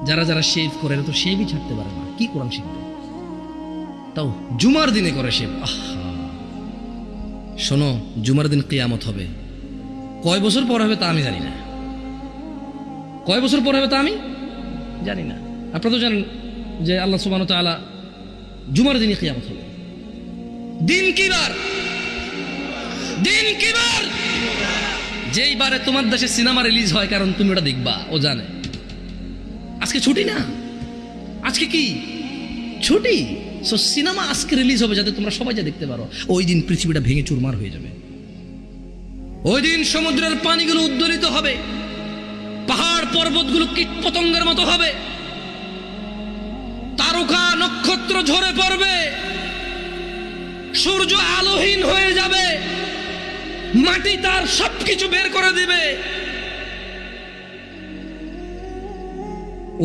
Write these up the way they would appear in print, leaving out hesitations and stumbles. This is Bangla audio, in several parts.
যারা যারা শেভ করে তো শেভই ছাড়তে পারে না, কি কোরআন শিখবে? তাও জুমার দিনে করে শেভ। আহা, শোনো, জুমার দিন কিয়ামত হবে। কয় বছর পর হবে তা আমি জানি না, কয় বছর পর হবে তা আমি জানি না। আপনারা তো জানেন যে আল্লাহ সুবহানাহু ওয়া তাআলা জুমার দিনে কিয়ামত হবে। দিন কি বার? দিন কি বার? যেই বারে তোমার দেশে সিনেমা রিলিজ হয়, কারণ তুমি ওটা দেখবা, ও জানে। আজকে ছুটি না, আজকে কি ছুটি? সো সিনেমা আজকে রিলিজ হবে যাতে তোমরা সবাই যা দেখতে পারো। ওই দিন পৃথিবীটা ভেঙে চুরমার হয়ে যাবে। ওই দিন সমুদ্রের পানিগুলো উদ্দোলিত হবে, পাহাড় পর্বতগুলো কীট পতঙ্গের মতো হবে, তারকা নক্ষত্র ঝরে পড়বে, সূর্য আলোহীন হয়ে যাবে, মাটি তার সবকিছু বের করে দিবে।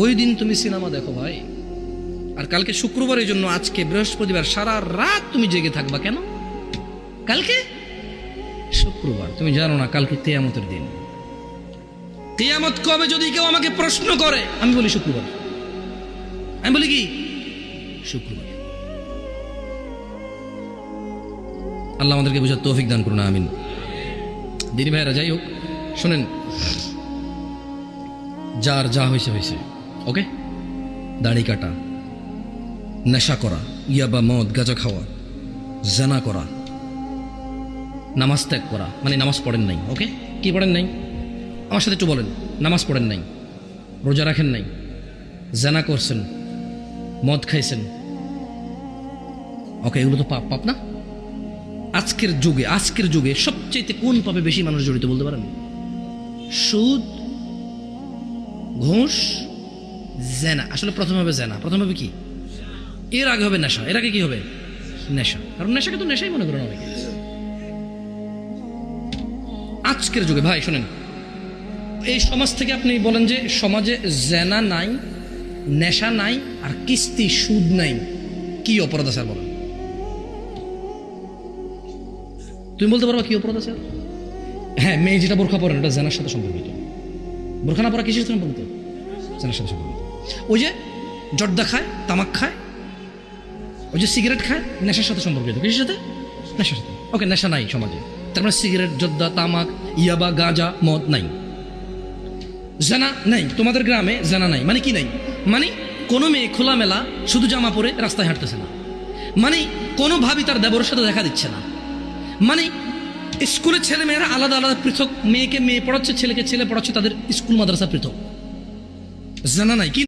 ওই দিন তুমি সিনেমা দেখো ভাই। আর কালকে শুক্রবার, এই জন্য আজকে বৃহস্পতিবার সারা রাত তুমি জেগে থাকবা কেন? কালকে শুক্রবার, তুমি জানো না কালকে কিয়ামতের দিন। কিয়ামত কবে যদি কেউ আমাকে প্রশ্ন করে, আমি বলি শুক্রবার। আমি বলি কি? শুক্রবার। আল্লাহ আমাদেরকে বুঝার তৌফিক দান করুন, আমিন। দিনী ভাইয়েরা, যাই হোক, শোনেন, যার যা হয়েছে হয়েছে, ওকে? দাড়ি কাটা, নেশা করা, ইয়াবা, মদ, গাঁজা খাওয়া, জানা করা, নামাজ ত্যাগ করা, মানে নামাজ পড়েন নাই, ওকে? কি পড়েন নাই? আমার সাথে একটু বলেন। নামাজ পড়েন নাই, রোজা রাখেন নাই, জানা করছেন, মদ খাইছেন, ওকে? এগুলো তো পাপ, পাপ না? আজকের যুগে সবচেয়ে কোন পাপে বেশি মানুষ জড়িত বলতে পারেন? সুদ, ঘুষ, জেনা। আসলে প্রথমে হবে জেনা, প্রথমে হবে কি? এর আগে হবে নেশা, এর আগে কি হবে? নেশা। কারণ নেশাকে তো নেশাই মনে করেন অনেকে। আজকের যুগে ভাই শোনেন, এই সমাজ থেকে আপনি বলেন যে সমাজে জেনা নাই, নেশা নাই, আর কিস্তি সুদ নাই, কি অপরাধ আছে বলেন? তুমি বলতে পারবা কি অপরাধ আছে? হ্যাঁ, মেয়ে যেটা বোরখা পরেন ওটা জেনার সাথে সম্পর্কিত। বোরখা না পরা কিসের সাথে সম্পর্কিত? জেনার সাথে সম্পর্কিত। ওই যে জর্দা খায়, তামাক খায়, ওই যে সিগারেট খায়, নেশার সাথে সম্পর্কিত। কিসের সাথে? নেশার সাথে। ওকে, নেশা নাই সমাজে, তার মানে সিগারেট, জর্দা, তামাক, ইয়াবা, গাঁজা, মদ নাই। জানা নাই, তোমাদের গ্রামে জানা নাই মানে কি নাই? মানে কোনো মেয়ে খোলামেলা শুধু জামা পরে রাস্তায় হাঁটতেছে না, মানে কোনো ভাবি তার দেবরের সাথে দেখা দিচ্ছে না, মানে স্কুলের ছেলে মেয়েরা আলাদা আলাদা পৃথক, মেয়েকে মেয়ে পড়াচ্ছে, ছেলেকে ছেলে পড়াচ্ছে, তাদের স্কুল মাদ্রাসা পৃথক। জানা নাই কি?